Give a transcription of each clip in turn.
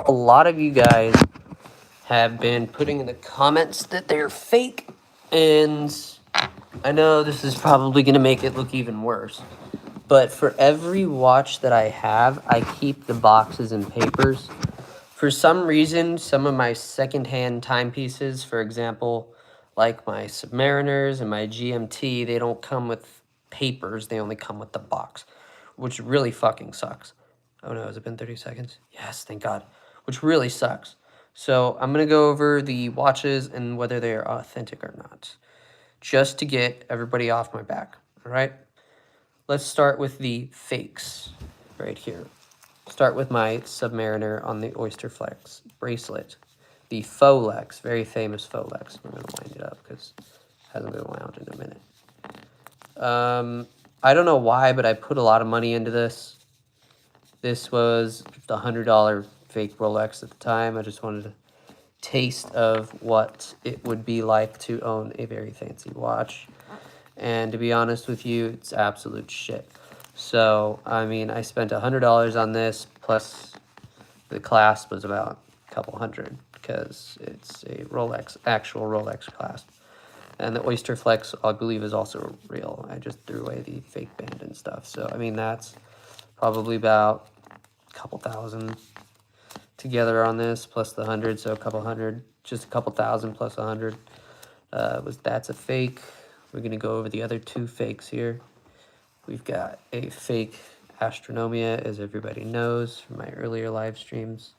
a lot of you guys have been putting in the comments that they're fake, and I know this is probably going to make it look even worse. But for every watch that I have, I keep the boxes and papers. For some reason, some of my secondhand timepieces, for example, like my Submariners and my GMT, they don't come with papers. They only come with the box, which really fucking sucks. Oh no, has it been 30 seconds? Yes, thank God. Which really sucks. So I'm going to go over the watches and whether they are authentic or not, just to get everybody off my back, all right? Let's start with the fakes right here. Start with my Submariner on the Oyster Flex bracelet. The Folex, very famous Folex. I'm going to wind it up because it hasn't been wound in a minute. I don't know why, but I put a lot of money into this. This was the $100 fake Rolex at the time. I just wanted a taste of what it would be like to own a very fancy watch. And to be honest with you, it's absolute shit. So, I mean, I spent $100 on this, plus the clasp was about a couple hundred, because it's a Rolex, actual Rolex clasp. And the Oyster Flex, I believe, is also real. I just threw away the fake band and stuff. So, I mean, that's probably about a couple thousand together on this, plus the 100, so a couple hundred, just a couple thousand plus 100. That's a fake. We're going to go over the other two fakes here. We've got a fake Astronomia, as everybody knows from my earlier live streams.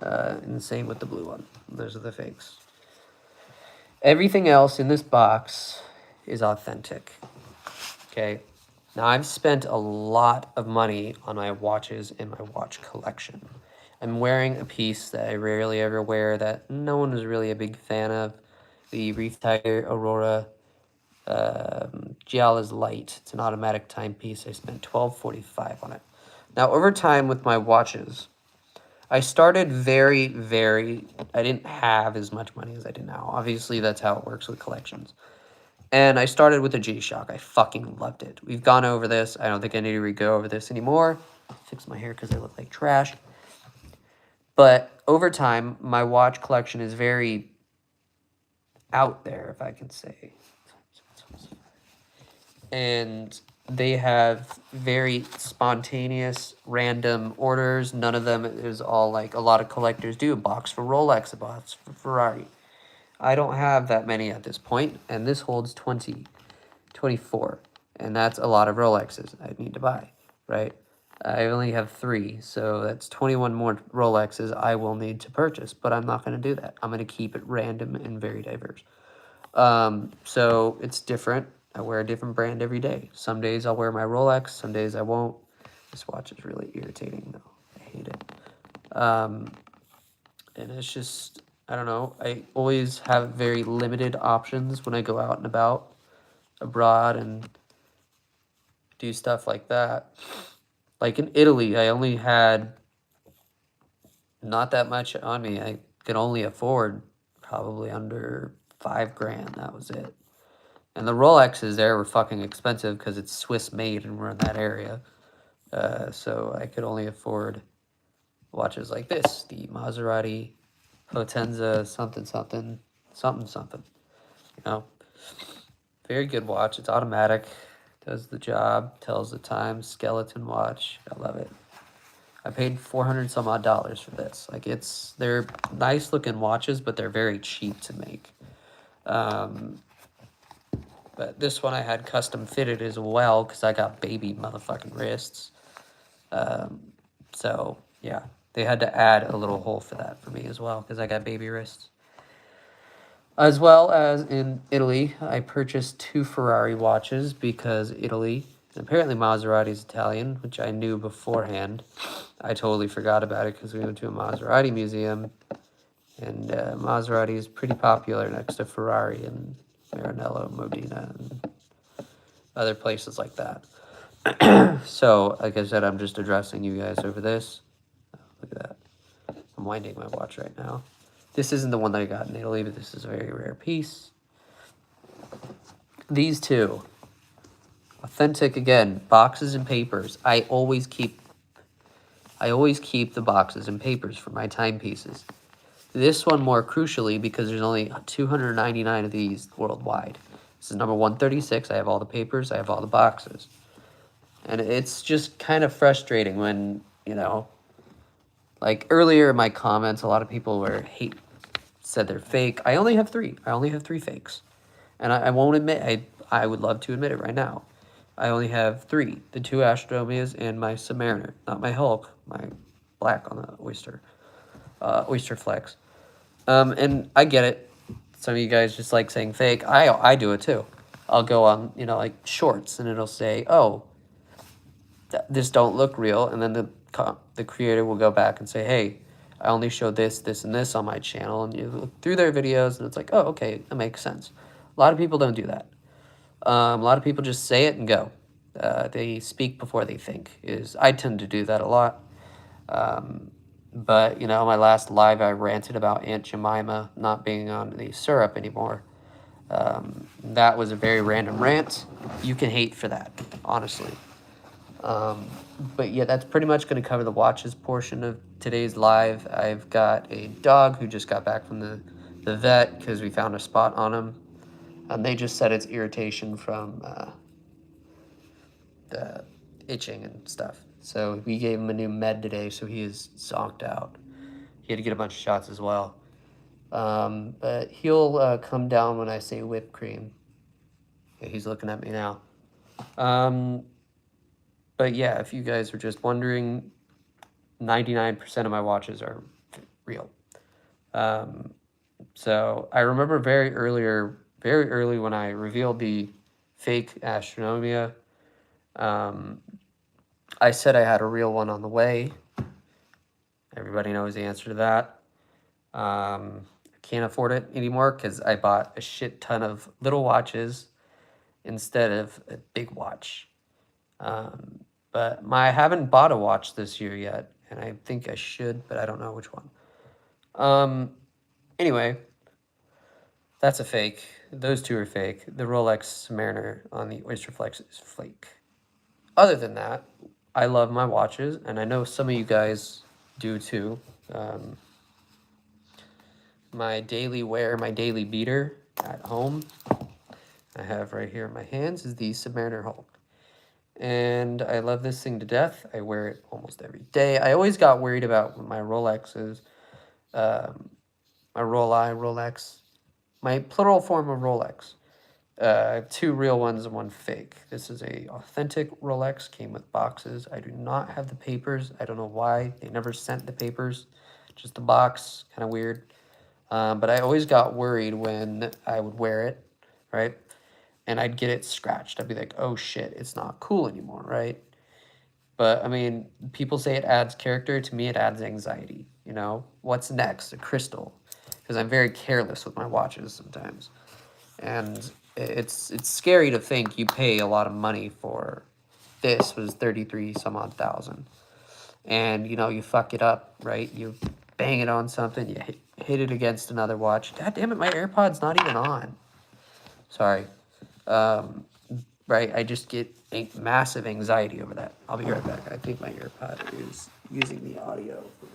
And the same with the blue one. Those are the fakes. Everything else in this box is authentic. Okay. Now, I've spent a lot of money on my watches in my watch collection. I'm wearing a piece that I rarely ever wear that no one was really a big fan of. The Reef Tiger Aurora Giala's Light. It's an automatic timepiece. I spent $12.45 on it. Now, over time with my watches, I started I didn't have as much money as I do now. Obviously, that's how it works with collections. And I started with a G-Shock. I fucking loved it. We've gone over this. I don't think I need to go over this anymore. Fix my hair because I look like trash. But over time, my watch collection is very out there, if I can say. And they have very spontaneous, random orders. None of them is all like a lot of collectors do. A box for Rolex, a box for Ferrari. I don't have that many at this point, and this holds 24. And that's a lot of Rolexes I need to buy, right? I only have 3, so that's 21 more Rolexes I will need to purchase, but I'm not going to do that. I'm going to keep it random and very diverse. So it's different. I wear a different brand every day. Some days I'll wear my Rolex, some days I won't. This watch is really irritating, though. I hate it. And it's just, I don't know. I always have very limited options when I go out and about abroad and do stuff like that. Like in Italy, I only had not that much on me. I could only afford probably under $5,000. That was it. And the Rolexes there were fucking expensive because it's Swiss made and we're in that area. So I could only afford watches like this. The Maserati Potenza something. You know, very good watch. It's automatic. Does the job. Tells the time. Skeleton watch. I love it. I paid $400 some odd for this. Like they're nice looking watches, but they're very cheap to make. But this one I had custom fitted as well because I got baby motherfucking wrists. So, yeah, they had to add a little hole for that for me as well because I got baby wrists. As well as in Italy, I purchased 2 Ferrari watches because Italy, and apparently Maserati's Italian, which I knew beforehand. I totally forgot about it because we went to a Maserati museum, and Maserati is pretty popular next to Ferrari and Maranello, Modena, and other places like that. So, like I said, I'm just addressing you guys over this. Look at that. I'm winding my watch right now. This isn't the one that I got in Italy, but this is a very rare piece. These two. Authentic, again, boxes and papers. I always keep I always keep the boxes and papers for my timepieces. This one more crucially because there's only 299 of these worldwide. This is number 136. I have all the papers. I have all the boxes. And it's just kind of frustrating when, you know, like earlier in my comments, a lot of people said they're fake. I only have three. I only have three fakes. And I won't admit, I would love to admit it right now. I only have three. The two Astronomias and my Submariner. Not my Hulk, my black on the Oyster Flex. And I get it. Some of you guys just like saying fake. I do it too. I'll go on, you know, like shorts, and it'll say, "Oh, this don't look real," and then the creator will go back and say, "Hey, I only showed this, this, and this on my channel," and you look through their videos, and it's like, "Oh, okay, that makes sense." A lot of people don't do that. A lot of people just say it and go. They speak before they think. I tend to do that a lot. But, you know, my last live, I ranted about Aunt Jemima not being on the syrup anymore. That was a very random rant. You can hate for that, honestly. But yeah, that's pretty much going to cover the watches portion of today's live. I've got a dog who just got back from the vet because we found a spot on him. And they just said it's irritation from the itching and stuff. So we gave him a new med today, so he is zonked out. He had to get a bunch of shots as well. But he'll come down when I say whipped cream. Yeah, he's looking at me now. But yeah, if you guys are just wondering, 99% of my watches are real. So I remember very early when I revealed the fake Astronomia, I said I had a real one on the way. Everybody knows the answer to that. I can't afford it anymore because I bought a shit ton of little watches instead of a big watch. But I haven't bought a watch this year yet, and I think I should, but I don't know which one. Anyway, that's a fake. Those two are fake. The Rolex Submariner on the Oyster Flex is fake. Other than that, I love my watches, and I know some of you guys do too. My daily wear, my daily beater at home, I have right here in my hands, is the Submariner Hulk. And I love this thing to death. I wear it almost every day. I always got worried about my Rolexes, my Rolex, my plural form of Rolex. I have two real ones and one fake. This is a authentic Rolex, came with boxes. I do not have the papers. I don't know why. They never sent the papers, just the box, kind of weird. But I always got worried when I would wear it, right? And I'd get it scratched. I'd be like, oh shit, it's not cool anymore, right? But I mean, people say it adds character. To me, it adds anxiety. You know, what's next? A crystal, because I'm very careless with my watches sometimes, and it's scary to think you pay a lot of money for. This was 33 some odd thousand, and you know you fuck it up, right? You bang it on something, you hit it against another watch. God damn it, my AirPod's not even on. Sorry. Right, I just get massive anxiety over that. I'll be right back. I think my AirPod is using the audio for now.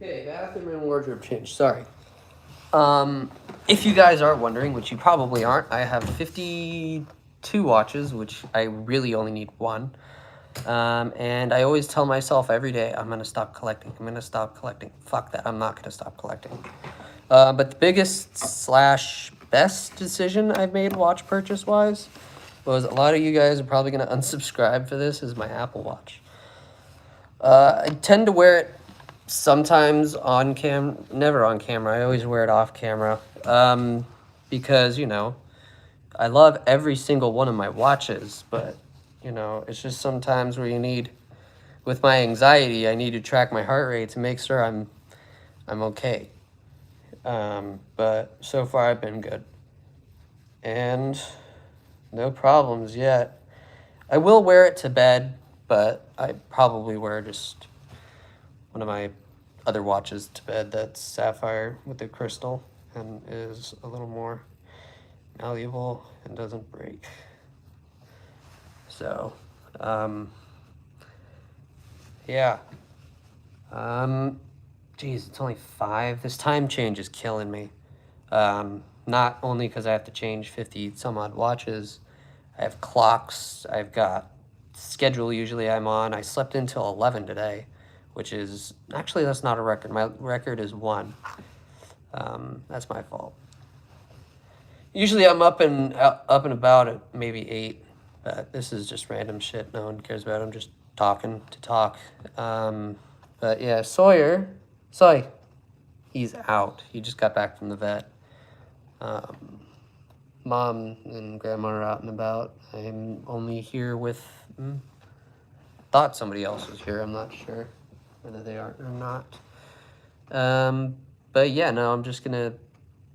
Okay, bathroom and wardrobe change. Sorry. If you guys are wondering, which you probably aren't, I have 52 watches, which I really only need one. And I always tell myself every day, I'm gonna stop collecting. I'm gonna stop collecting. Fuck that. I'm not gonna stop collecting. But the biggest slash best decision I've made watch purchase wise was, a lot of you guys are probably gonna unsubscribe for this, is my Apple Watch. I tend to wear it sometimes on never on camera. I always wear it off camera. Because, you know, I love every single one of my watches, but, you know, it's just sometimes where you need, with my anxiety, I need to track my heart rate to make sure I'm okay. But so far I've been good. And no problems yet. I will wear it to bed, but I probably wear just one of my other watches to bed that's sapphire with the crystal and is a little more malleable and doesn't break. So, yeah. Geez, it's only 5. This time change is killing me. Not only because I have to change 50 some odd watches, I have clocks, I've got schedule usually I'm on. I slept until 11 today, which is, actually that's not a record. My record is 1. That's my fault. Usually I'm up and about at maybe 8, but this is just random shit no one cares about. I'm just talking to talk. But yeah, Soy, he's out. He just got back from the vet. Mom and Grandma are out and about. I'm only here with, thought somebody else was here. I'm not sure whether they are or not. But yeah, no, I'm just gonna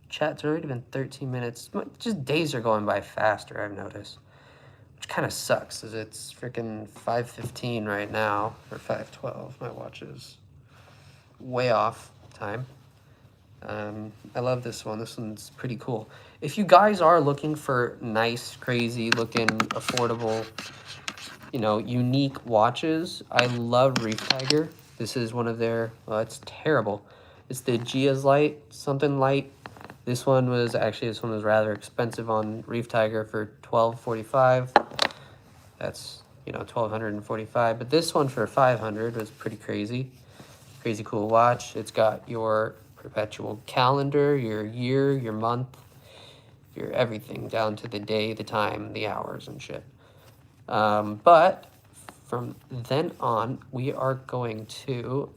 chat. It's already been 13 minutes. Just days are going by faster, I've noticed. Which kind of sucks, as it's freaking 5:15 right now, or 5:12. My watch is way off time. I love this one. This one's pretty cool. If you guys are looking for nice, crazy looking, affordable, you know, unique watches, I love Reef Tiger. This is one of their, well, it's terrible. It's the Gia's Light, something light. This one was rather expensive on Reef Tiger for $12.45. That's, you know, $1,245. But this one for $500 was pretty crazy. Crazy cool watch. It's got your perpetual calendar, your year, your month, your everything, down to the day, the time, the hours and shit. But from then on, we are going to,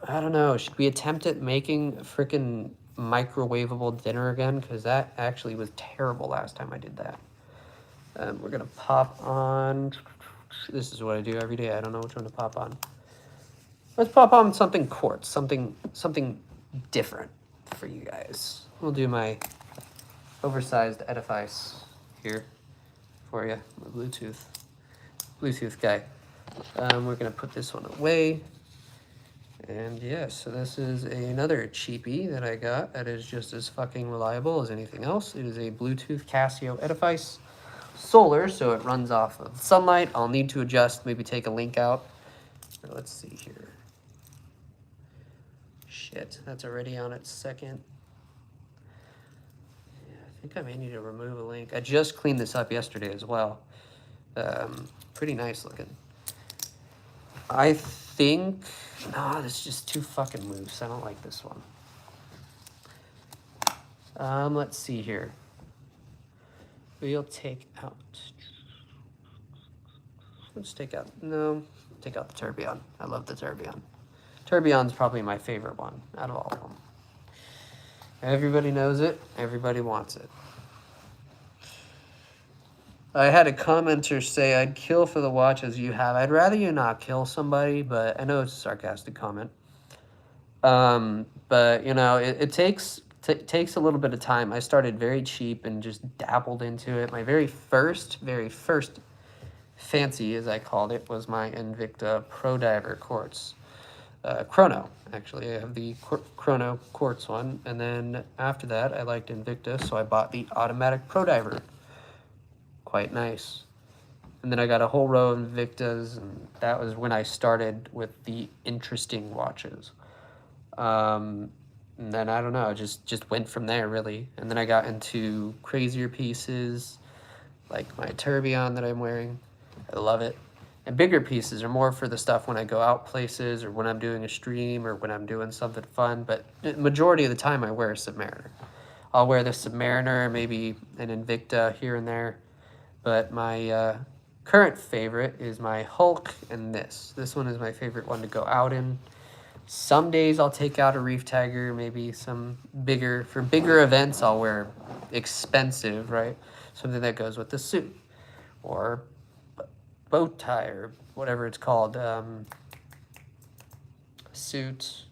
I don't know, should we attempt at making a freaking microwavable dinner again? Because that actually was terrible last time I did that. We're going to pop on, this is what I do every day. I don't know which one to pop on. Let's pop on something quartz, something different for you guys. We'll do my oversized edifice here for you, my Bluetooth guy. We're gonna put this one away. And yeah, so this is another cheapie that I got that is just as fucking reliable as anything else. It is a Bluetooth Casio edifice, solar, so it runs off of sunlight. I'll need to adjust, maybe take a link out. Let's see here. Shit, that's already on its second. Yeah, I think I may need to remove a link. I just cleaned this up yesterday as well. Pretty nice looking. I think, no, this is just too fucking loose. I don't like this one. Let's see here. We'll take out, let's take out the tourbillon. I love the tourbillon. Tourbillon's probably my favorite one out of all of them. Everybody knows it. Everybody wants it. I had a commenter say, I'd kill for the watches you have. I'd rather you not kill somebody, but I know it's a sarcastic comment. But, you know, it takes a little bit of time. I started very cheap and just dabbled into it. My very first fancy, as I called it, was my Invicta Pro Diver Quartz. Chrono, actually. I have the Chrono Quartz one. And then after that, I liked Invicta, so I bought the Automatic Pro Diver. Quite nice. And then I got a whole row of Invictas, and that was when I started with the interesting watches. And then I don't know, just went from there really. And then I got into crazier pieces, like my tourbillon that I'm wearing. I love it. And bigger pieces are more for the stuff when I go out places or when I'm doing a stream or when I'm doing something fun. But the majority of the time I wear a Submariner. I'll wear the Submariner, maybe an Invicta here and there. But my current favorite is my Hulk and this. This one is my favorite one to go out in. Some days I'll take out a Reef Tiger, maybe some bigger, for bigger events I'll wear expensive, right? Something that goes with the suit. Or bow tie or whatever it's called. Suit.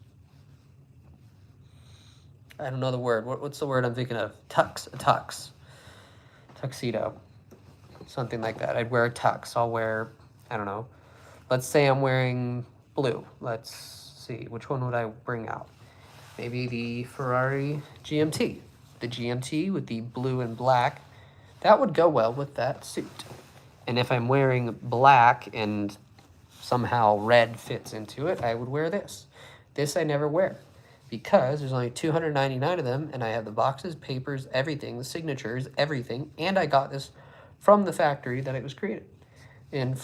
I don't know the word. What's the word I'm thinking of? Tux. A tux. Tuxedo. Something like that. I'd wear a tux. I'll wear, I don't know. Let's say I'm wearing blue. Let's see. Which one would I bring out? Maybe the Ferrari GMT. The GMT with the blue and black. That would go well with that suit. And if I'm wearing black and somehow red fits into it, I would wear this. This I never wear because there's only 299 of them and I have the boxes, papers, everything, the signatures, everything. And I got this from the factory that it was created in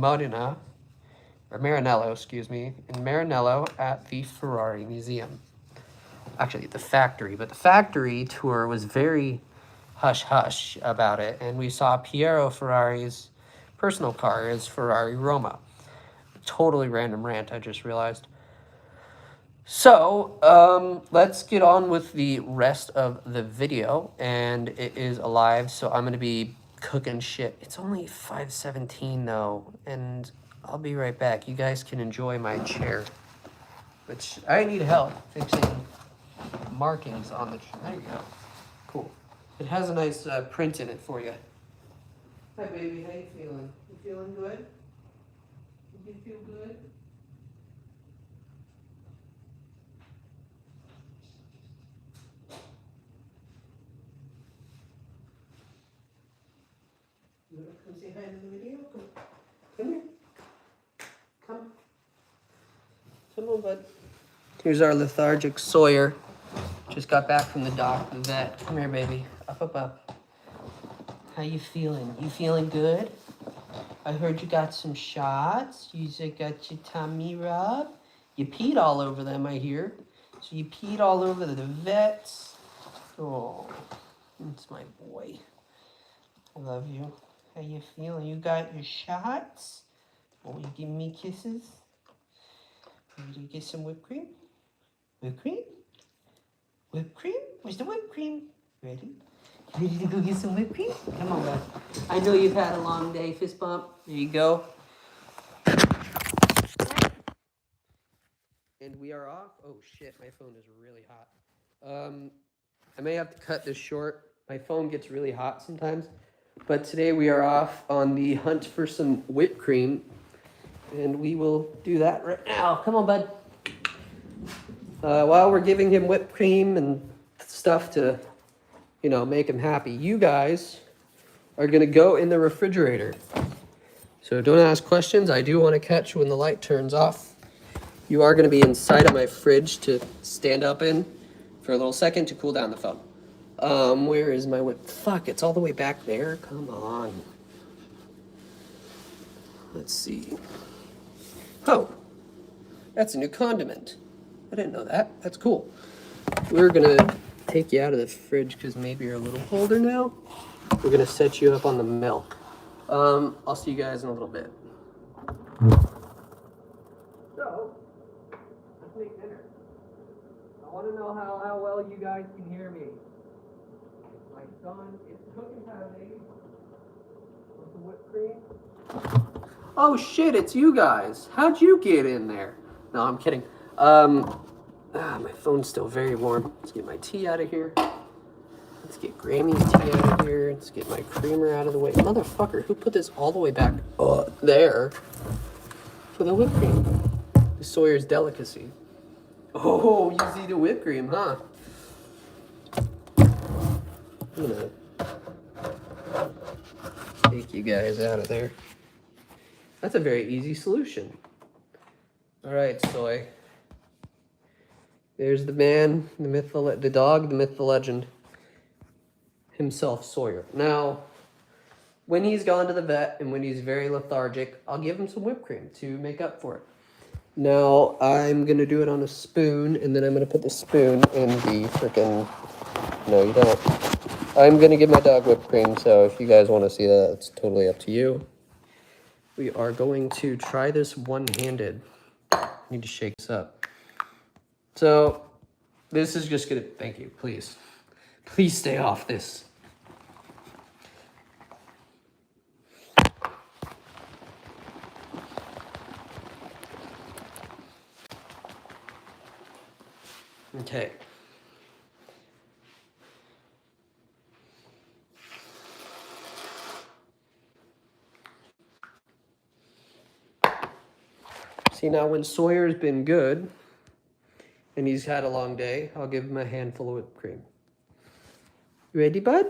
Modena, or Maranello, excuse me, in Maranello at the Ferrari Museum. Actually, the factory, but the factory tour was very hush-hush about it, and we saw Piero Ferrari's personal car is Ferrari Roma. Totally random rant, I just realized. So, let's get on with the rest of the video, and it is alive, so I'm going to be cooking shit. It's only 5:17 though, and I'll be right back. You guys can enjoy my chair, which I need help fixing markings on the chair. There you go. Cool. It has a nice print in it for you. Hi, baby. How you feeling? You feeling good? You feel good? You want to come say hi to the video? Come here. Come. Come on, bud. Here's our lethargic Sawyer. Just got back from the doc, the vet. Come here, baby. Up. How you feeling? You feeling good? I heard you got some shots. You got your tummy rub. You peed all over them, I hear. So you peed all over the vets. Oh, that's my boy. I love you. How you feeling? You got your shots? Oh, you giving me kisses? Ready to get some whipped cream? Whipped cream? Whipped cream? Where's the whipped cream? Ready? Ready to go get some whipped cream? Come on, bud. I know you've had a long day. Fist bump. There you go. And we are off. Oh, shit. My phone is really hot. I may have to cut this short. My phone gets really hot sometimes. But today we are off on the hunt for some whipped cream. And we will do that right now. Come on, bud. While we're giving him whipped cream and stuff to, you know, make him happy, you guys are going to go in the refrigerator. So don't ask questions. I do want to catch when the light turns off. You are going to be inside of my fridge to stand up in for a little second to cool down the phone. Where is my whip? Fuck, it's all the way back there. Come on. Let's see. Oh, that's a new condiment. I didn't know that. That's cool. We're going to take you out of the fridge because maybe you're a little older now. We're going to set you up on the milk. I'll see you guys in a little bit. So, let's make dinner. I want to know how well you guys can hear me. My son, it's cooking time, baby. Want some whipped cream? Oh shit, it's you guys. How'd you get in there? No, I'm kidding. My phone's still very warm. Let's get my tea out of here. Let's get Grammy's tea out of here. Let's get my creamer out of the way. Motherfucker, who put this all the way back there for the whipped cream? The Sawyer's delicacy. Oh, you see the whipped cream, huh? I'm gonna take you guys out of there. That's a very easy solution. All right, Soy. There's the man, the myth, the dog, the myth, the legend, himself, Sawyer. Now, when he's gone to the vet and when he's very lethargic, I'll give him some whipped cream to make up for it. Now, I'm going to do it on a spoon, and then I'm going to put the spoon in the freaking... No, you don't. I'm going to give my dog whipped cream, so if you guys want to see that, it's totally up to you. We are going to try this one-handed. I need to shake this up. So, this is just going to... Thank you, please. Please stay off this. Okay. See, now when Sawyer's been good and he's had a long day, I'll give him a handful of whipped cream. You ready, bud?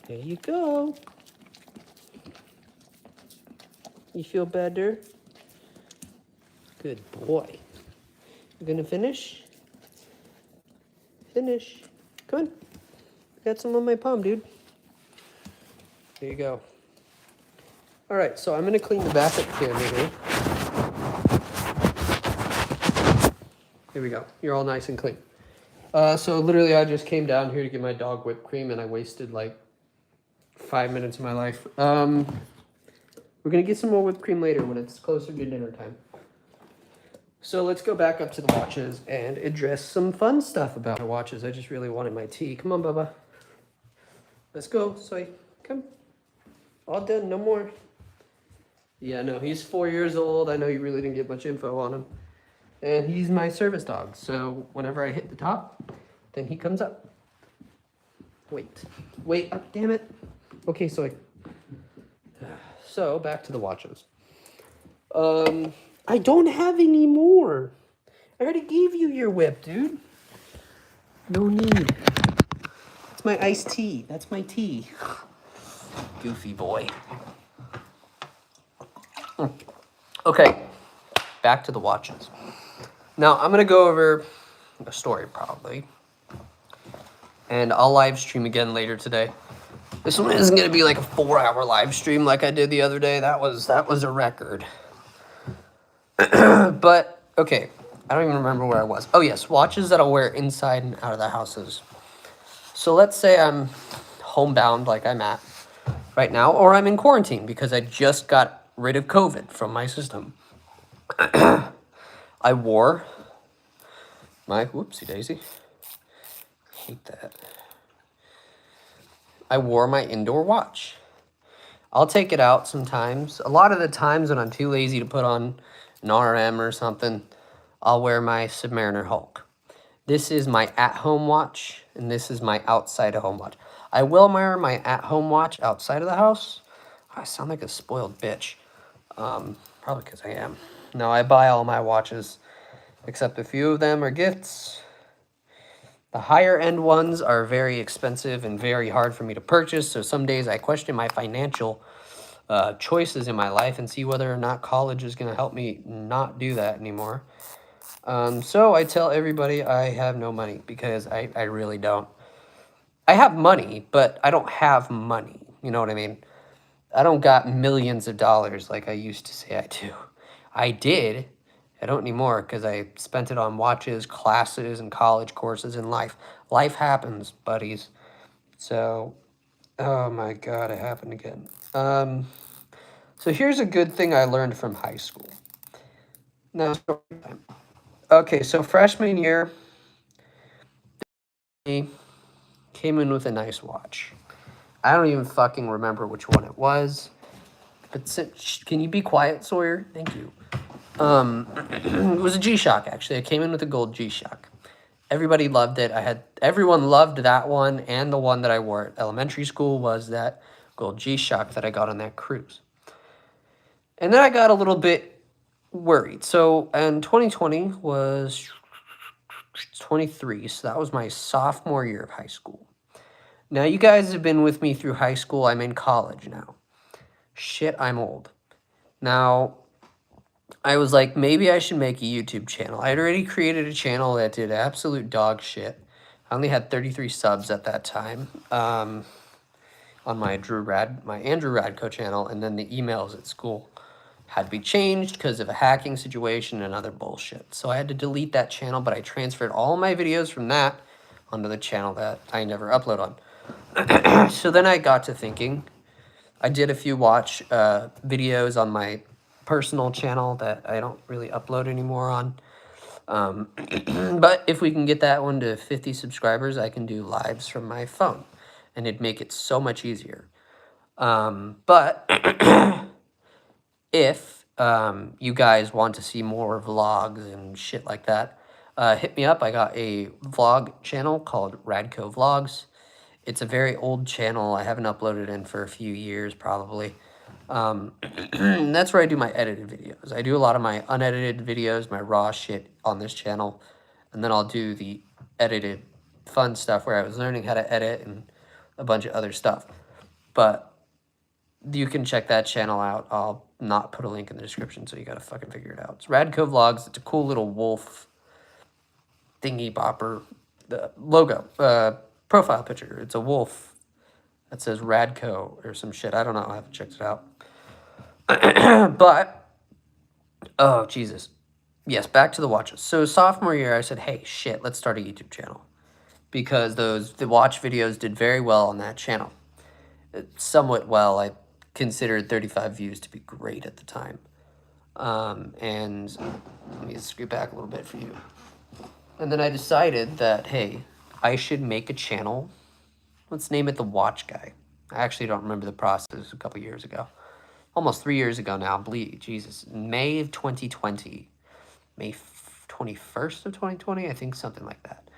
There you go. You feel better? Good boy. You gonna finish? Finish. Come on. Got some on my palm, dude. There you go. All right, so I'm gonna clean the back of the camera here. Here we go. You're all nice and clean. So literally I just came down here to get my dog whipped cream and I wasted like 5 minutes of my life. We're gonna get some more whipped cream later when it's closer to dinner time. So let's go back up to the watches and address some fun stuff about the watches. I just really wanted my tea. Come on, Bubba. Let's go, Soy. Come. All done, no more. Yeah, no, he's 4 years old. I know you really didn't get much info on him. And he's my service dog. So whenever I hit the top, then he comes up. Wait, damn it. Okay, Soy. So back to the watches. I don't have any more. I already gave you your whip, dude. No need. It's my iced tea. That's my tea. Goofy boy. Okay, back to the watches. Now, I'm going to go over a story, probably. And I'll live stream again later today. This one isn't going to be like a 4-hour live stream like I did the other day. That was a record. But, okay, I don't even remember where I was. Oh, yes, watches that I'll wear inside and out of the houses. So let's say I'm homebound like I'm at right now, or I'm in quarantine because I just got rid of COVID from my system. I wore my, whoopsie daisy, hate that. I wore my indoor watch. I'll take it out sometimes. A lot of the times when I'm too lazy to put on an RM or something, I'll wear my Submariner Hulk. This is my at-home watch, and this is my outside-home watch. I will wear my at-home watch outside of the house. I sound like a spoiled bitch. Probably because I am. No, I buy all my watches, except a few of them are gifts. The higher-end ones are very expensive and very hard for me to purchase, so some days I question my financial choices in my life and see whether or not college is going to help me not do that anymore. So I tell everybody I have no money because I really don't. I have money, but I don't have money. You know what I mean? I don't got millions of dollars like I used to say I do. I did. I don't anymore because I spent it on watches, classes, and college courses in life. Life happens, buddies. So, oh my God, it happened again. So here's a good thing I learned from high school. Now, story time. Okay, so freshman year, I came in with a nice watch. I don't even fucking remember which one it was. But can you be quiet, Sawyer? Thank you. It was a G-Shock, actually. I came in with a gold G-Shock. Everybody loved it. Everyone loved that one, and the one that I wore at elementary school was that gold G-Shock that I got on that cruise. And then I got a little bit worried. So, and 2020 was 23, so that was my sophomore year of high school. Now, you guys have been with me through high school. I'm in college now. Shit, I'm old. Now, I was like, maybe I should make a YouTube channel. I had already created a channel that did absolute dog shit. I only had 33 subs at that time on my Andrew Radco channel, and then the emails at school had to be changed because of a hacking situation and other bullshit. So I had to delete that channel, but I transferred all my videos from that onto the channel that I never upload on. So then I got to thinking. I did a few watch videos on my personal channel that I don't really upload anymore on. But if we can get that one to 50 subscribers, I can do lives from my phone, and it'd make it so much easier. But if you guys want to see more vlogs and shit like that, hit me up. I got a vlog channel called Radco Vlogs. It's a very old channel. I haven't uploaded in for a few years, probably. That's where I do my edited videos. I do a lot of my unedited videos, my raw shit on this channel. And then I'll do the edited fun stuff where I was learning how to edit and a bunch of other stuff. But you can check that channel out. I'll not put a link in the description, so you gotta fucking figure it out. It's Radco Vlogs. It's a cool little wolf thingy bopper. The logo, profile picture. It's a wolf that says Radco or some shit. I don't know. I haven't checked it out. But, oh, Jesus. Yes, back to the watches. So sophomore year, I said, hey, shit, let's start a YouTube channel. Because the watch videos did very well on that channel. Somewhat well. I considered 35 views to be great at the time. And let me scoot back a little bit for you. And then I decided that, hey, I should make a channel. Let's name it Thewatchguy. I actually don't remember the process a couple years ago. Almost 3 years ago now. Jesus. May of 2020. May 21st of 2020? I think something like that.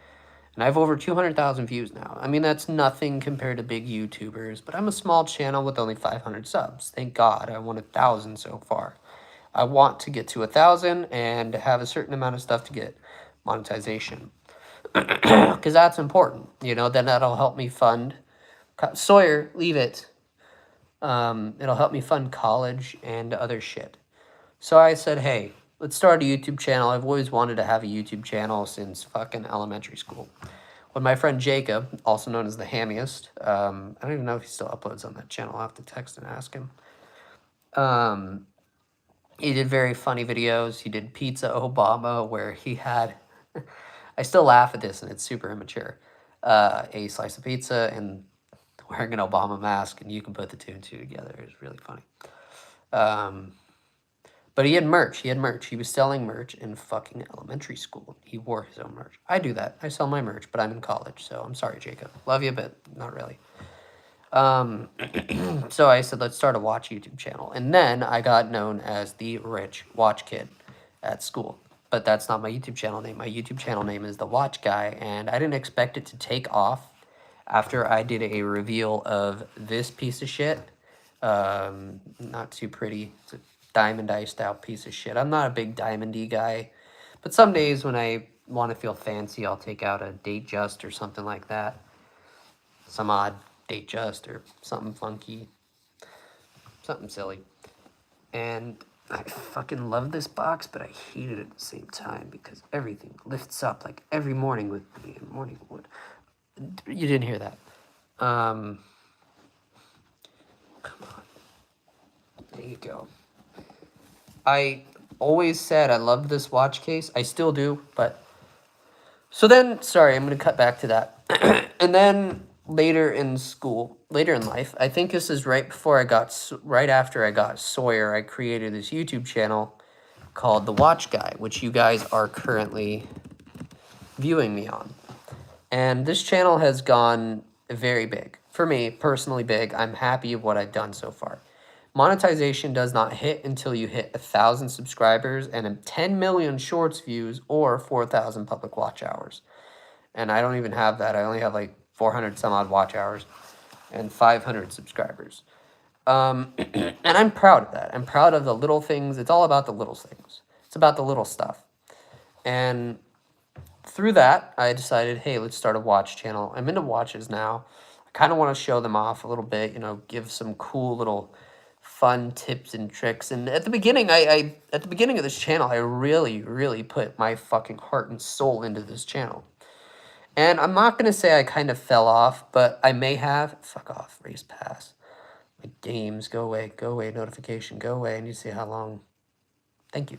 And I have over 200,000 views now. I mean, that's nothing compared to big YouTubers, but I'm a small channel with only 500 subs. Thank God. I want 1,000 so far. I want to get to 1,000 and have a certain amount of stuff to get monetization. Because that's important. You know, then that'll help me fund... Sawyer, leave it. It'll help me fund college and other shit. So I said, hey, let's start a YouTube channel. I've always wanted to have a YouTube channel since fucking elementary school. When my friend Jacob, also known as the Hammiest, I don't even know if he still uploads on that channel. I'll have to text and ask him. He did very funny videos. He did Pizza Obama, where he had... I still laugh at this, and it's super immature. A slice of pizza and wearing an Obama mask, and you can put the two and two together. It's really funny. But he had merch. He was selling merch in fucking elementary school. He wore his own merch. I do that. I sell my merch, but I'm in college, so I'm sorry, Jacob. Love you, but not really. So I said, let's start a watch YouTube channel. And then I got known as the rich watch kid at school. But that's not my YouTube channel name. My YouTube channel name is Thewatchguy, and I didn't expect it to take off after I did a reveal of this piece of shit. Not too pretty. It's a diamond-iced out piece of shit. I'm not a big diamondy guy, but some days when I want to feel fancy, I'll take out a Date Just or something like that. Some odd Date Just or something funky. Something silly. And I fucking love this box, but I hate it at the same time because everything lifts up like every morning with me and morning wood. You didn't hear that. Come on. There you go. I always said I loved this watch case. I still do, but... So then, sorry, I'm going to cut back to that. And then later in school, later in life, I think this is right after I got Sawyer, I created this YouTube channel called Thewatchguy, which you guys are currently viewing me on. And this channel has gone very big. For me, personally big. I'm happy with what I've done so far. Monetization does not hit until you hit 1,000 subscribers and 10 million shorts views or 4,000 public watch hours. And I don't even have that. I only have like 400 some odd watch hours and 500 subscribers. And I'm proud of that. I'm proud of the little things. It's all about the little things. It's about the little stuff. And through that, I decided, hey, let's start a watch channel. I'm into watches now. I kind of want to show them off a little bit, you know, give some cool little fun tips and tricks. And at the beginning, at the beginning of this channel, I really put my fucking heart and soul into this channel. And I'm not going to say I kind of fell off, but I may have. Fuck off, race pass. My games, go away, notification, go away. I need to see how long. Thank you.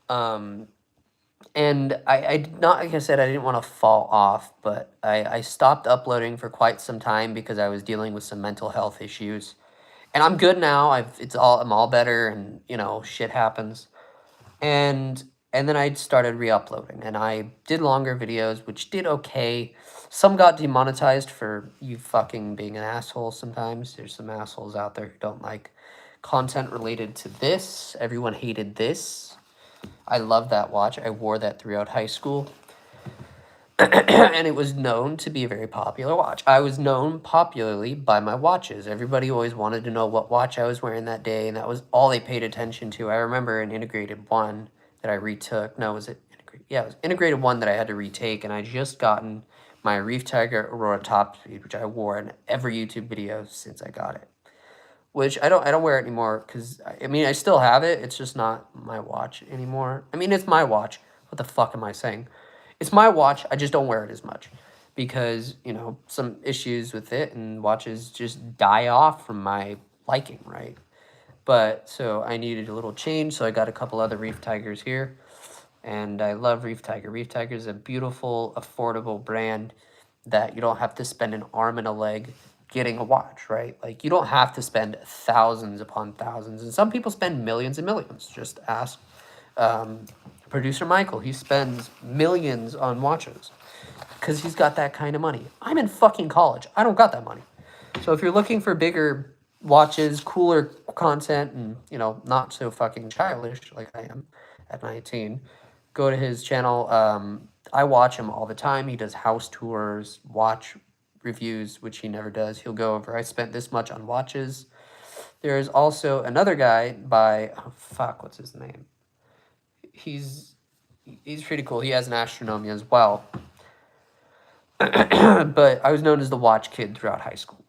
And I did not, like I said, I didn't want to fall off, but I stopped uploading for quite some time because I was dealing with some mental health issues. And I'm good now. I'm all better, and you know, shit happens. And then I started re-uploading, and I did longer videos, which did okay. Some got demonetized for you fucking being an asshole sometimes. There's some assholes out there who don't like content related to this. Everyone hated this. I love that watch. I wore that throughout high school. And it was known to be a very popular watch. I was known popularly by my watches. Everybody always wanted to know what watch I was wearing that day, and that was all they paid attention to. I remember an integrated one that I retook. No, was it integrated? Yeah, it was integrated one that I had to retake, and I just gotten my Reef Tiger Aurora Top Speed, which I wore in every YouTube video since I got it. Which I don't wear it anymore because, I mean, I still have it. It's just not my watch anymore. I mean, it's my watch. What the fuck am I saying? It's my watch. I just don't wear it as much because, you know, some issues with it, and watches just die off from my liking, right? But so I needed a little change, so I got a couple other Reef Tigers here, and I love Reef Tiger. Reef Tiger is a beautiful, affordable brand that you don't have to spend an arm and a leg getting a watch, right? Like, you don't have to spend thousands upon thousands, and some people spend millions and millions. Just ask producer Michael. He spends millions on watches because he's got that kind of money. I'm in fucking college. I don't got that money. So if you're looking for bigger watches, cooler content, and, you know, not so fucking childish like I am at 19, go to his channel. I watch him all the time. He does house tours, watch reviews, which he never does. He'll go over, I spent this much on watches. There's also another guy by, oh fuck, what's his name? He's pretty cool. He has an Astronomia as well. But I was known as the watch kid throughout high school.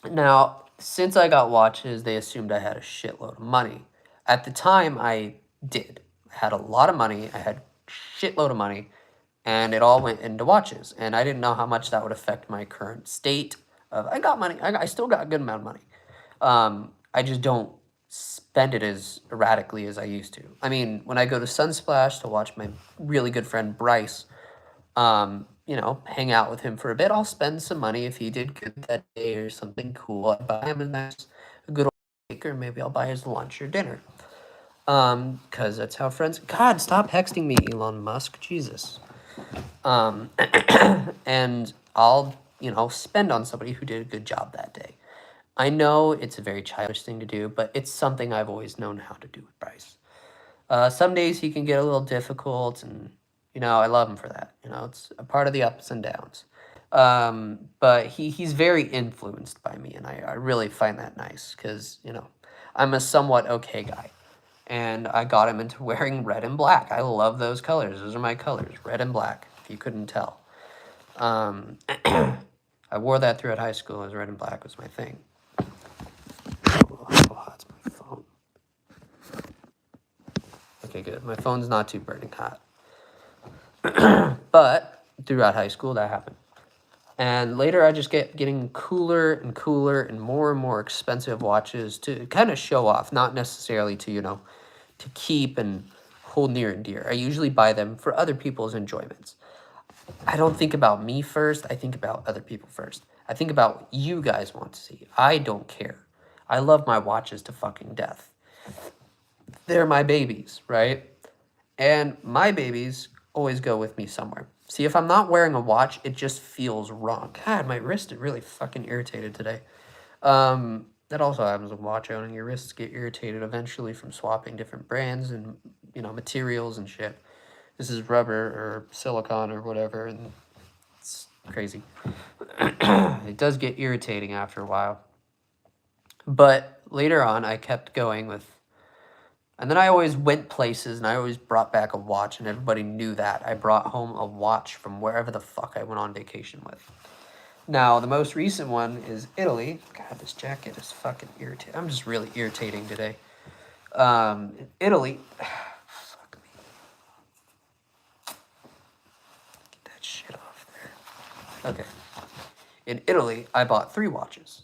Now, since I got watches, they assumed I had a shitload of money. At the time, I did. I had a lot of money. I had shitload of money, and it all went into watches. And I didn't know how much that would affect my current state of, I got money. I still got a good amount of money. I just don't spend it as erratically as I used to. I mean, when I go to Sunsplash to watch my really good friend Bryce, you know, hang out with him for a bit, I'll spend some money if he did good that day or something cool. I buy him a good old cake, or maybe I'll buy his lunch or dinner. Because that's how friends... God, stop texting me, Elon Musk. Jesus. And I'll, you know, spend on somebody who did a good job that day. I know it's a very childish thing to do, but it's something I've always known how to do with Bryce. Some days he can get a little difficult, and, you know, I love him for that. You know, it's a part of the ups and downs. But he's very influenced by me, and I really find that nice because, you know, I'm a somewhat okay guy. And I got him into wearing red and black. I love those colors. Those are my colors, red and black, if you couldn't tell. I wore that throughout high school, as red and black was my thing. Oh, that's my phone. Okay, good. My phone's not too burning hot. But throughout high school, that happened. And later, I just getting cooler and cooler and more expensive watches to kind of show off, not necessarily to, you know, to keep and hold near and dear. I usually buy them for other people's enjoyments. I don't think about me first. I think about other people first. I think about what you guys want to see. I don't care. I love my watches to fucking death. They're my babies, right? And my babies always go with me somewhere. See, if I'm not wearing a watch, it just feels wrong. God, my wrist is really fucking irritated today. That also happens with watch owning. Your wrists get irritated eventually from swapping different brands and, you know, materials and shit. This is rubber or silicone or whatever, and it's crazy. It does get irritating after a while. But later on, I kept going with... And then I always went places, and I always brought back a watch, and everybody knew that. I brought home a watch from wherever the fuck I went on vacation with. Now, the most recent one is Italy. God, this jacket is fucking irritating. I'm just really irritating today. Italy. Fuck me. Get that shit off there. Okay. In Italy, I bought 3 watches.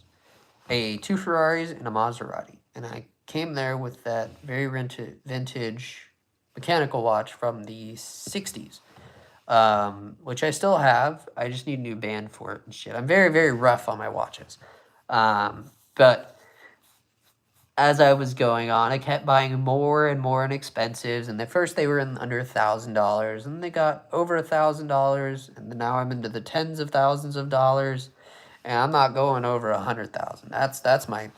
Two Ferraris and a Maserati. And I came there with that very vintage mechanical watch from the 60s. Which I still have. I just need a new band for it and shit. I'm very, very rough on my watches. But as I was going on, I kept buying more and more inexpensives. And at first they were in under $1,000, and they got over $1,000, and now I'm into the tens of thousands of dollars, and I'm not going over 100,000. That's my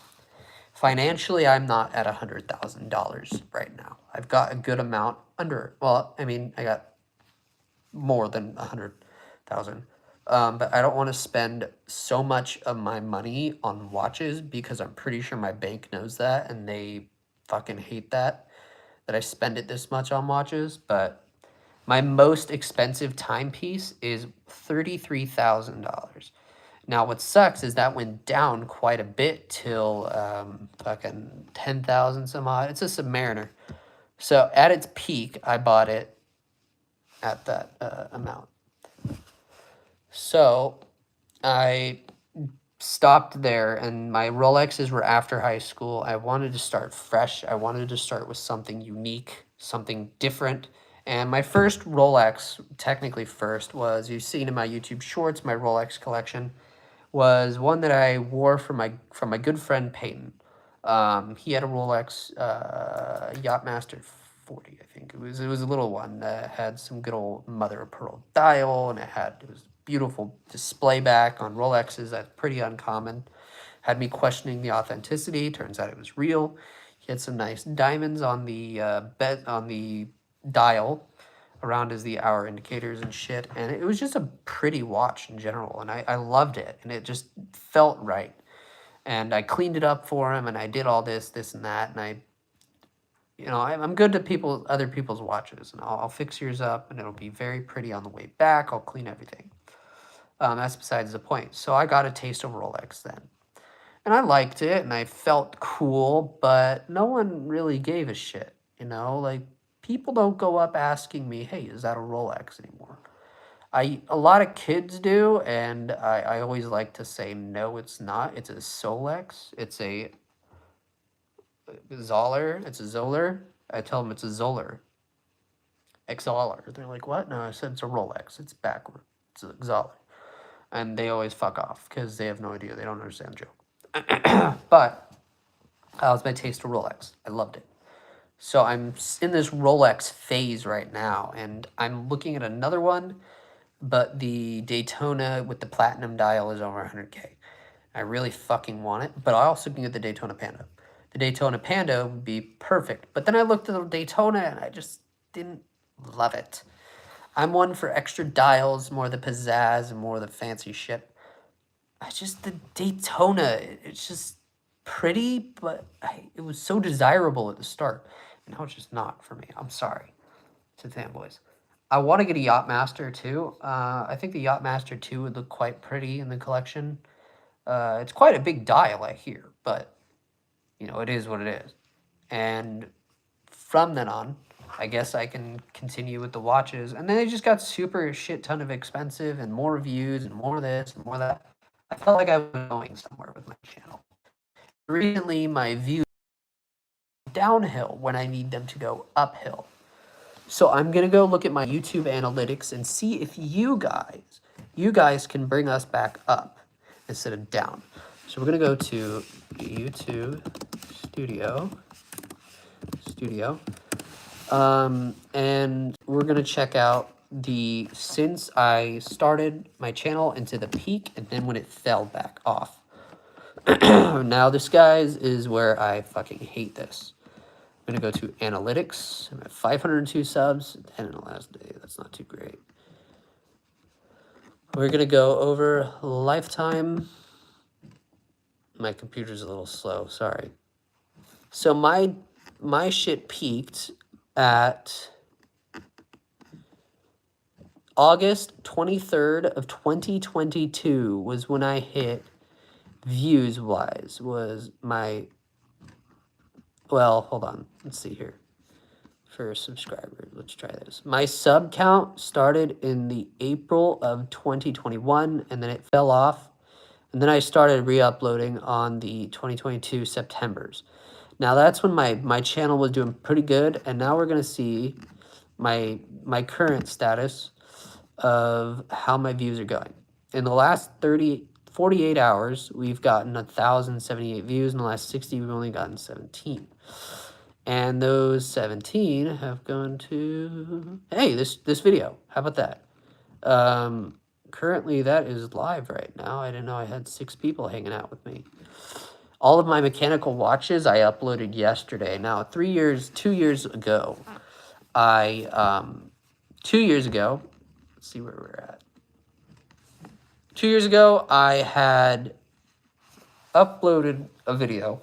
financially. I'm not at $100,000 right now. I've got a good amount under. Well, I mean, I got more than 100,000. But I don't want to spend so much of my money on watches because I'm pretty sure my bank knows that and they fucking hate that I spend it this much on watches. But my most expensive timepiece is $33,000. Now, what sucks is that went down quite a bit till fucking 10,000 some odd. It's a Submariner. So at its peak, I bought it at that amount. So I stopped there, and my Rolexes were after high school. I wanted to start fresh. I wanted to start with something unique, something different. And my first Rolex, technically first, was, you've seen in my YouTube shorts, my Rolex collection, was one that I wore from my good friend Peyton. He had a Rolex Yachtmaster 40, I think. It was a little one that had some good old mother of pearl dial, and it was beautiful display back on Rolexes. That's pretty uncommon. Had me questioning the authenticity. Turns out it was real. He had some nice diamonds on the on the dial around as the hour indicators and shit. And it was just a pretty watch in general. And I loved it. And it just felt right. And I cleaned it up for him, and I did all this and that. And I'm good to other people's watches. And I'll fix yours up, and it'll be very pretty on the way back. I'll clean everything. That's besides the point. So I got a taste of Rolex then. And I liked it, and I felt cool, but no one really gave a shit, Like, people don't go up asking me, hey, is that a Rolex anymore? A lot of kids do, and I always like to say, no, it's not. It's a Solex. It's a Zoller. It's a Zoller. I tell them it's a Zoller. Xoller. They're like, what? No, I said it's a Rolex. It's backward. It's a Xoller. And they always fuck off because they have no idea. They don't understand the joke. But that was my taste of Rolex. I loved it. So I'm in this Rolex phase right now, and I'm looking at another one, but the Daytona with the platinum dial is over 100K. I really fucking want it, but I also can get the Daytona Panda. The Daytona Panda would be perfect, but then I looked at the Daytona and I just didn't love it. I'm one for extra dials, more the pizzazz and more the fancy shit. The Daytona, it's just pretty, but it was so desirable at the start. And now it's just not for me. I'm sorry to fanboys. I want to get a Yachtmaster too. I think the Yachtmaster 2 would look quite pretty in the collection. It's quite a big dial, I hear, but, it is what it is. And from then on, I guess I can continue with the watches. And then they just got super shit ton of expensive and more reviews and more this and more that. I felt like I was going somewhere with my channel. Recently, my views downhill when I need them to go uphill. So I'm going to go look at my YouTube analytics and see if you guys can bring us back up instead of down. So we're going to go to YouTube Studio. And we're going to check out since I started my channel into the peak and then when it fell back off. Now this, guys, is where I fucking hate this. I'm going to go to analytics. I'm at 502 subs, 10 in the last day. That's not too great. We're going to go over lifetime. My computer's a little slow, sorry. So my shit peaked at August 23rd of 2022 was when I hit views wise was my, well, hold on. Let's see here. For subscribers, let's try this. My sub count started in the April of 2021 and then it fell off. And then I started re-uploading on the 2022 Septembers. Now that's when my channel was doing pretty good, and now we're gonna see my current status of how my views are going. In the last 48 hours, we've gotten 1,078 views. In the last 60, we've only gotten 17. And those 17 have gone to, hey, this video. How about that? Currently, that is live right now. I didn't know I had 6 people hanging out with me. All of my mechanical watches I uploaded yesterday. Now, 2 years ago, 2 years ago, let's see where we're at. 2 years ago, I had uploaded a video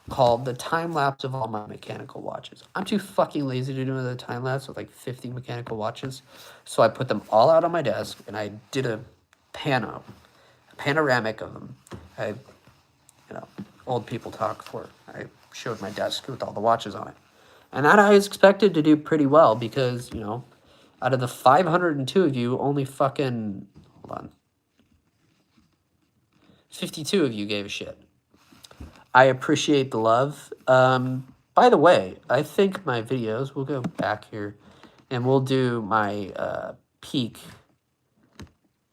called The Time Lapse of All My Mechanical Watches. I'm too fucking lazy to do another time lapse with like 50 mechanical watches. So I put them all out on my desk and I did a panoramic of them. Old people talk for. I showed my desk with all the watches on it. And that I was expected to do pretty well because, out of the 502 of you, only fucking, hold on, 52 of you gave a shit. I appreciate the love. By the way, I think my videos, we'll go back here and we'll do my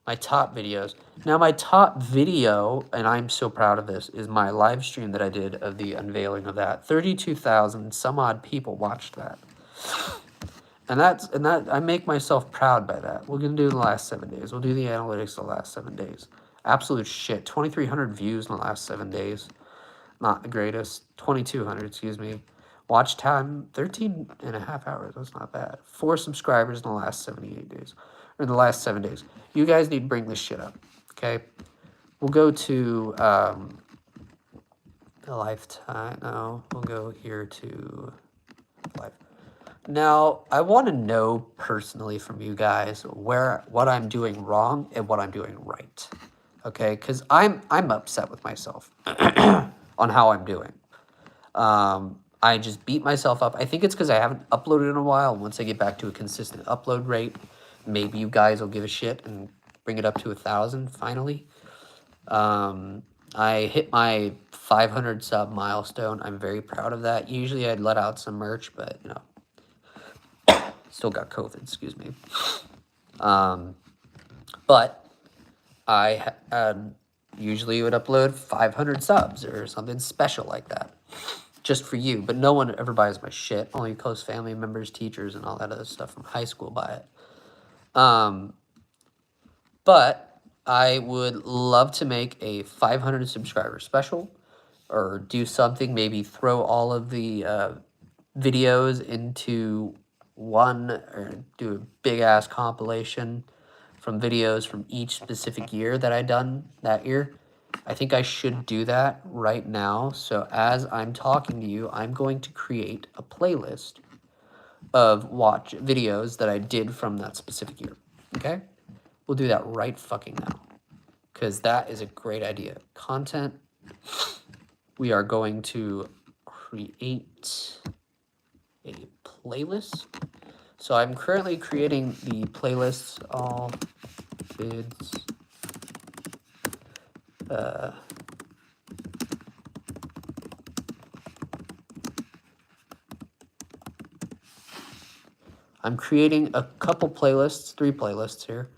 my top videos. Now my top video, and I'm so proud of this, is my live stream that I did of the unveiling of that. 32,000 some odd people watched that. And that I make myself proud by that. We're gonna do the last 7 days. We'll do the analytics the last 7 days. Absolute shit. 2,300 views in the last 7 days. Not the greatest. 2,200, excuse me. Watch time, 13 and a half hours. That's not bad. 4 subscribers in the last 78 days. Or in the last 7 days. You guys need to bring this shit up, okay? We'll go to the lifetime. No, we'll go here to life. Now, I want to know personally from you guys what I'm doing wrong and what I'm doing right, okay? Because I'm upset with myself on how I'm doing. I just beat myself up. I think it's because I haven't uploaded in a while. Once I get back to a consistent upload rate, maybe you guys will give a shit and bring it up to 1,000 finally. I hit my 500 sub milestone. I'm very proud of that. Usually I'd let out some merch, but still got COVID, excuse me. But I usually would upload 500 subs or something special like that. Just for you, but no one ever buys my shit. Only close family members, teachers, and all that other stuff from high school buy it. But I would love to make a 500 subscriber special or do something, maybe throw all of the videos into one or do a big ass compilation from videos from each specific year that I done that year. I think I should do that right now. So as I'm talking to you, I'm going to create a playlist of watch videos that I did from that specific year. Okay? We'll do that right fucking now. Because that is a great idea. Content. We are going to create a playlist. So I'm currently creating the playlists, all vids. I'm creating a couple playlists, 3 playlists here.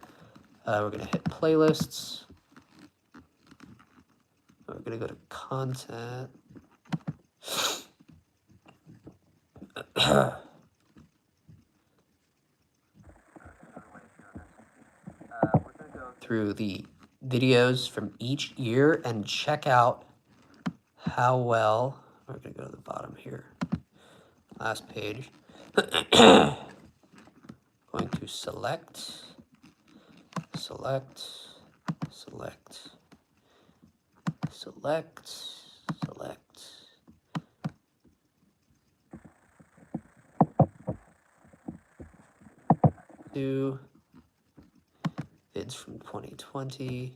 We're going to hit playlists. We're going to go to content. We're going to go through the videos from each year and check out how well. We're going to go to the bottom here. Last page. Going to select. vids from 2020.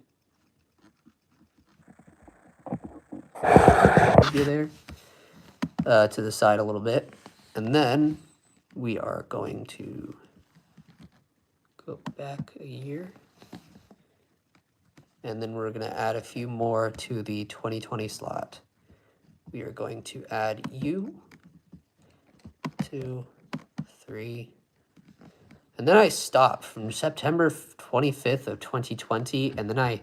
Be there to the side a little bit, and then we are going to go back a year, and then we're going to add a few more to the 2020 slot. We are going to add you, 2, 3, and then I stopped from September 25th of 2020, and then I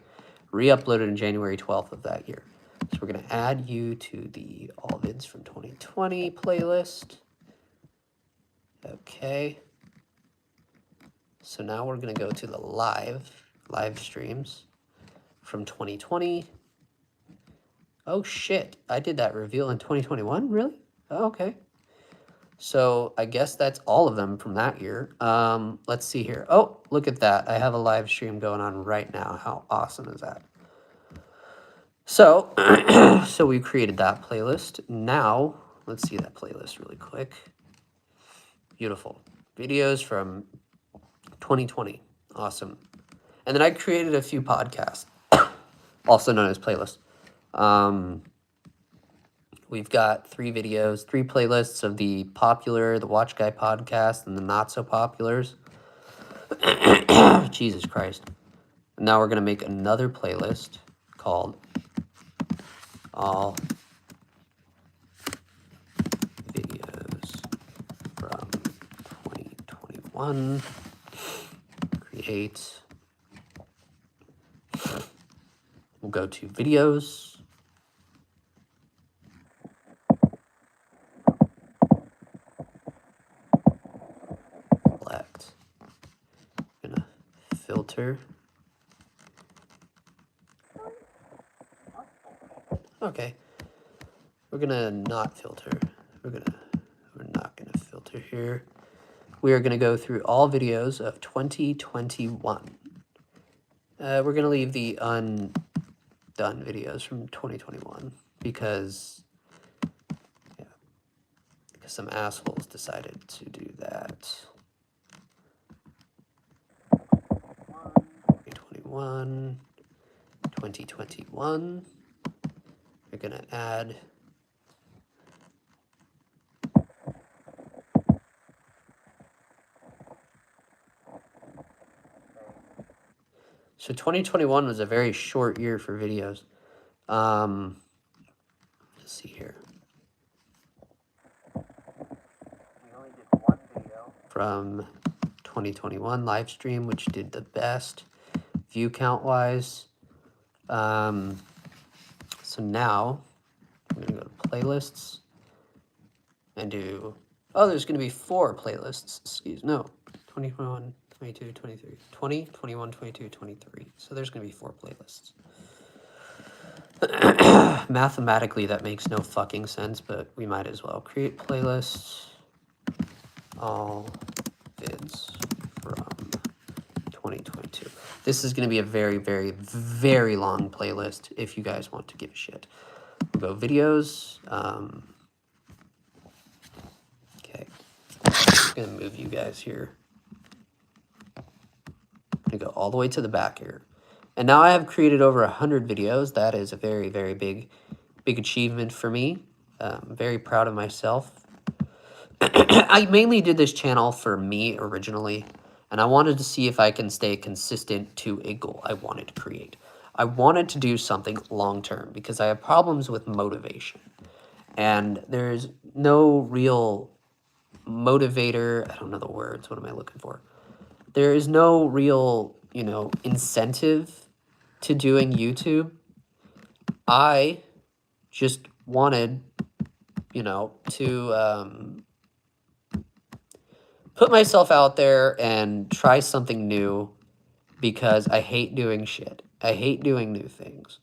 re-uploaded on January 12th of that year. So we're going to add you to the All Vids from 2020 playlist. Okay. So now we're going to go to the live streams from 2020. Oh, shit. I did that reveal in 2021? Really? Oh, okay. So I guess that's all of them from that year. Let's see here. Oh, look at that. I have a live stream going on right now. How awesome is that? So, so we created that playlist. Now, let's see that playlist really quick. Beautiful. Videos from 2020. Awesome. And then I created a few podcasts, also known as playlists. We've got 3 videos, 3 playlists of the popular, the Thewatchguy podcast, and the not so populars. Jesus Christ. And now we're going to make another playlist called All Videos from 2021. Create. We'll go to videos. Select. I'm gonna filter. Okay. We're gonna not filter. We're not gonna filter here. We are gonna go through all videos of 2021. We're gonna leave the undone videos from 2021 because some assholes decided to do that. 2021, 2021. We're gonna add so 2021 was a very short year for videos. Let's see here. We only did one video from 2021 live stream, which did the best view count wise. So now I'm gonna go to playlists and do, oh, there's gonna be 4 playlists, 2021, 22, 23, 20, 21, 22, 23. So there's gonna be 4 playlists. Mathematically, that makes no fucking sense, but we might as well. Create playlists, all vids from 2022. This is going to be a very, very, very long playlist if you guys want to give a shit. We'll go videos. Okay. I'm going to move you guys here. I'm going to go all the way to the back here. And now I have created over 100 videos. That is a very, very big achievement for me. I'm very proud of myself. I mainly did this channel for me originally, and I wanted to see if I can stay consistent to a goal I wanted to create. I wanted to do something long-term because I have problems with motivation. And there's no real motivator. I don't know the words. What am I looking for? There is no real, incentive to doing YouTube. I just wanted, to put myself out there and try something new because I hate doing shit. I hate doing new things.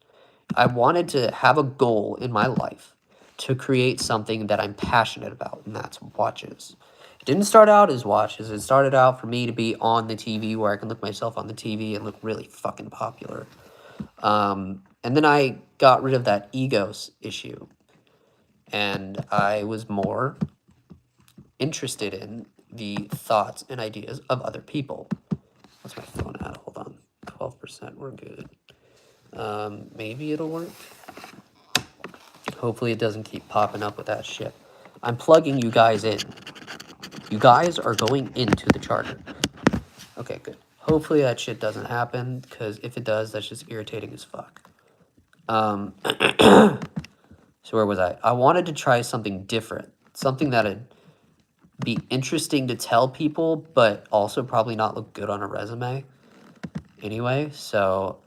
I wanted to have a goal in my life to create something that I'm passionate about, and that's watches. It didn't start out as watches. It started out for me to be on the TV where I can look myself on the TV and look really fucking popular. And then I got rid of that ego issue, and I was more interested in the thoughts and ideas of other people. What's my phone at? Hold on. 100%. We're good. Maybe it'll work. Hopefully it doesn't keep popping up with that shit. I'm plugging you guys in. You guys are going into the charger. Okay, good. Hopefully that shit doesn't happen, because if it does, that's just irritating as fuck. So where was I? I wanted to try something different. Something that'd be interesting to tell people, but also probably not look good on a resume. Anyway, so...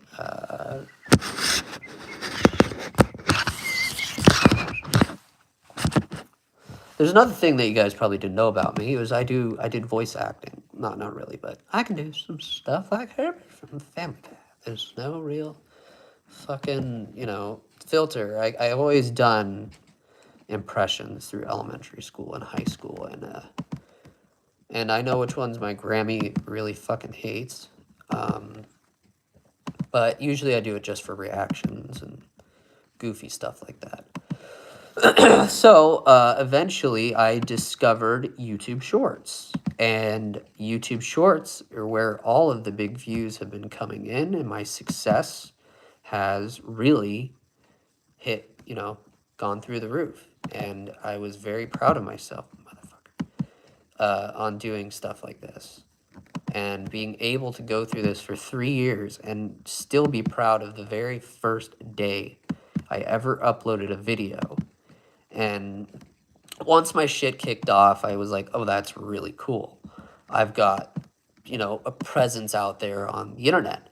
there's another thing that you guys probably didn't know about me. I did voice acting. Not really, but I can do some stuff like Herbert from Family Guy. There's no real fucking, filter. I've always done impressions through elementary school and high school, and I know which ones my Grammy really fucking hates. But usually I do it just for reactions and goofy stuff like that. So eventually I discovered YouTube Shorts, and YouTube Shorts are where all of the big views have been coming in, and my success has really hit, gone through the roof. And I was very proud of myself, motherfucker, on doing stuff like this. And being able to go through this for 3 years and still be proud of the very first day I ever uploaded a video. And once my shit kicked off, I was like, oh, that's really cool. I've got, a presence out there on the internet.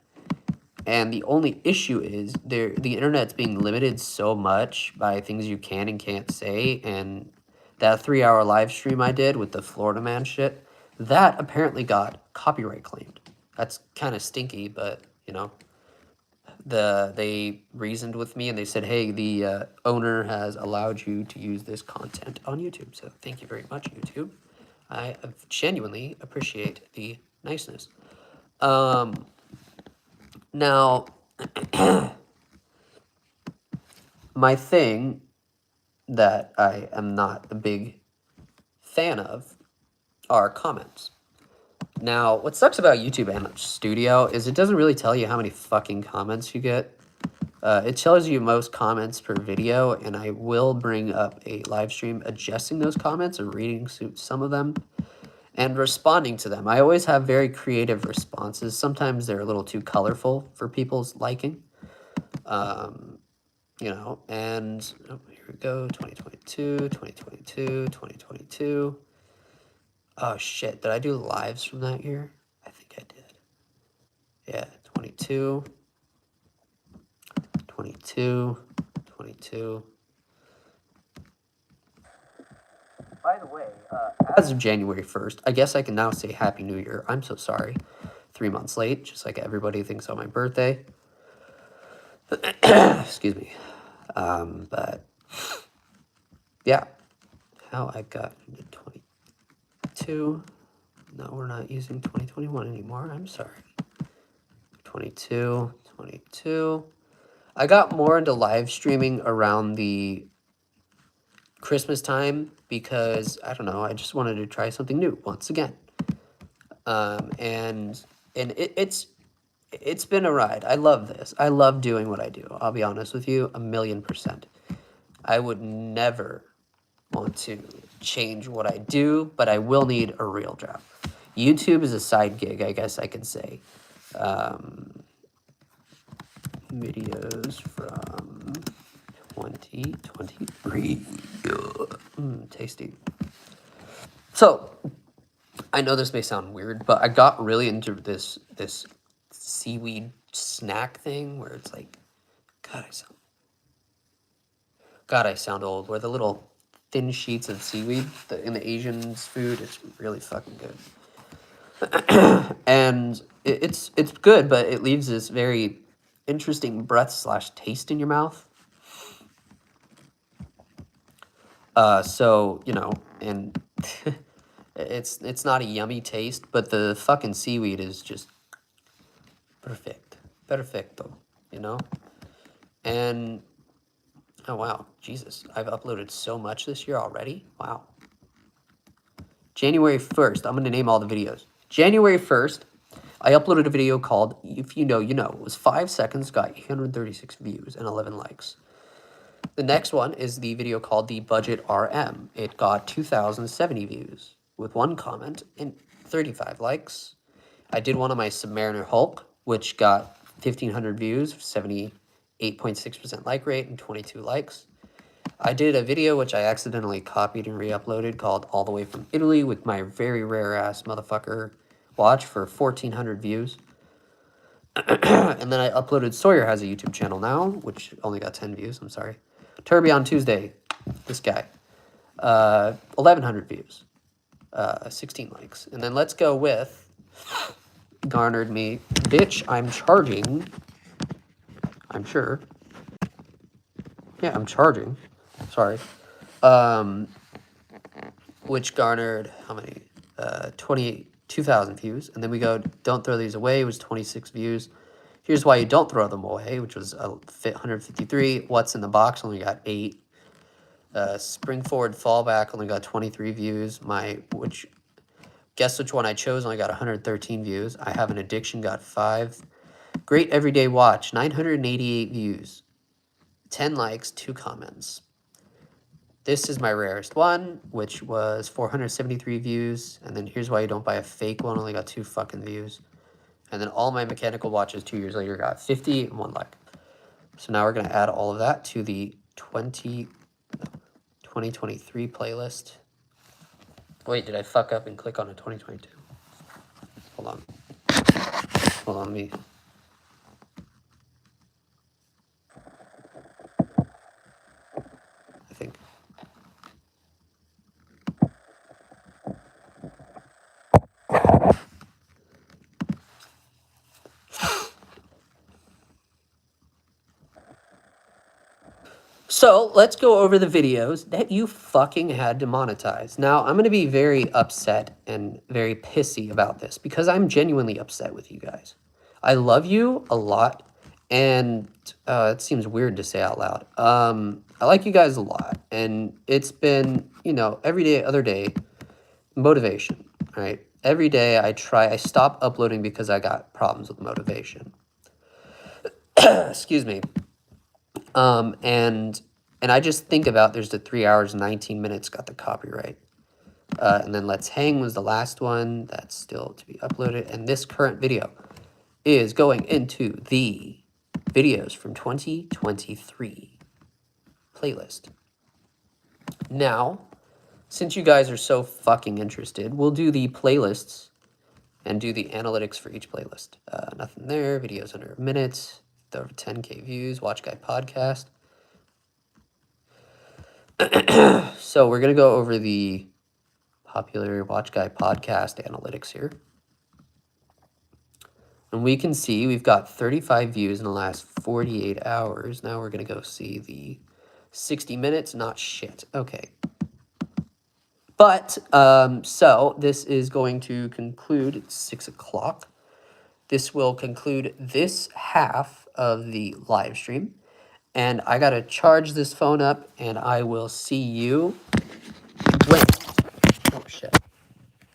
And the only issue is the internet's being limited so much by things you can and can't say. And that 3-hour live stream I did with the Florida man shit, that apparently got copyright claimed. That's kind of stinky, but, they reasoned with me and they said, hey, the owner has allowed you to use this content on YouTube. So thank you very much, YouTube. I genuinely appreciate the niceness. Now, my thing that I am not a big fan of are comments. Now, what sucks about YouTube and Studio is it doesn't really tell you how many fucking comments you get. It tells you most comments per video, and I will bring up a live stream adjusting those comments or reading some of them and responding to them. I always have very creative responses. Sometimes they're a little too colorful for people's liking. And here we go, 2022, 2022, 2022. Oh, shit. Did I do lives from that year? I think I did. Yeah, 22, 22, 22. By the way, as of January 1st, I guess I can now say Happy New Year. I'm so sorry. 3 months late, just like everybody thinks on my birthday. Excuse me. But, yeah. How I got into 22. No, we're not using 2021 anymore. I'm sorry. 22. I got more into live streaming around the Christmas time because, I don't know, I just wanted to try something new once again. And it's been a ride. I love this. I love doing what I do. I'll be honest with you, 1,000,000%. I would never want to change what I do, but I will need a real job. YouTube is a side gig, I guess I can say. Videos from 2023. Tasty. So, I know this may sound weird, but I got really into this seaweed snack thing where it's like, God, I sound old. Where the little thin sheets of seaweed in the Asians' food, it's really fucking good. And it's good, but it leaves this very interesting breath/taste in your mouth. So, and it's not a yummy taste, but the fucking seaweed is just perfecto, and oh wow, Jesus, I've uploaded so much this year already. Wow. January 1st, I'm gonna name all the videos. January 1st, I uploaded a video called If You Know, You Know. It was 5 seconds, got 836 views and 11 likes. The next one is the video called The Budget RM. It got 2,070 views with 1 comment and 35 likes. I did one on my Submariner Hulk, which got 1,500 views, 78.6% like rate, and 22 likes. I did a video which I accidentally copied and re-uploaded called All the Way from Italy with my very rare-ass motherfucker watch for 1,400 views. And then I uploaded Sawyer has a YouTube channel now, which only got 10 views, I'm sorry. Turby on Tuesday, this guy, 1,100 views, 16 likes. And then let's go with garnered me, bitch, I'm charging, I'm sure. Yeah, I'm charging, sorry. Which garnered, how many? 2,000 views. And then we go, Don't Throw These Away, was 26 views. Here's Why You Don't Throw Them Away, which was 153. What's in the Box only got 8. Spring Forward Fallback only got 23 views. Guess which one I chose only got 113 views. I Have an Addiction got 5. Great Everyday Watch, 988 views. 10 likes, 2 comments. This is my rarest one, which was 473 views. And then Here's Why You Don't Buy a Fake One, only got 2 fucking views. And then all my mechanical watches 2 years later got 50 and 1 like. So now we're going to add all of that to the 2023 playlist. Wait, did I fuck up and click on a 2022? Hold on. Let me... I think... So let's go over the videos that you fucking had to monetize. Now, I'm going to be very upset and very pissy about this because I'm genuinely upset with you guys. I love you a lot, and it seems weird to say out loud. I like you guys a lot, and it's been, every day, other day, motivation, right? Every day I stop uploading because I got problems with motivation. Excuse me. And I just think about there's the 3 hours and 19 minutes got the copyright. And then Let's Hang was the last one that's still to be uploaded. And this current video is going into the videos from 2023 playlist. Now, since you guys are so fucking interested, we'll do the playlists and do the analytics for each playlist. Nothing there, videos under a minute. Over 10K views, Thewatchguy podcast. So we're going to go over the popular Thewatchguy podcast analytics here. And we can see we've got 35 views in the last 48 hours. Now we're going to go see the 60 minutes. Not shit. Okay. But, so this is going to conclude at 6 o'clock. This will conclude this half of the live stream. And I got to charge this phone up, and I will see you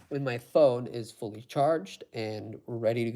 when my phone is fully charged and ready to go.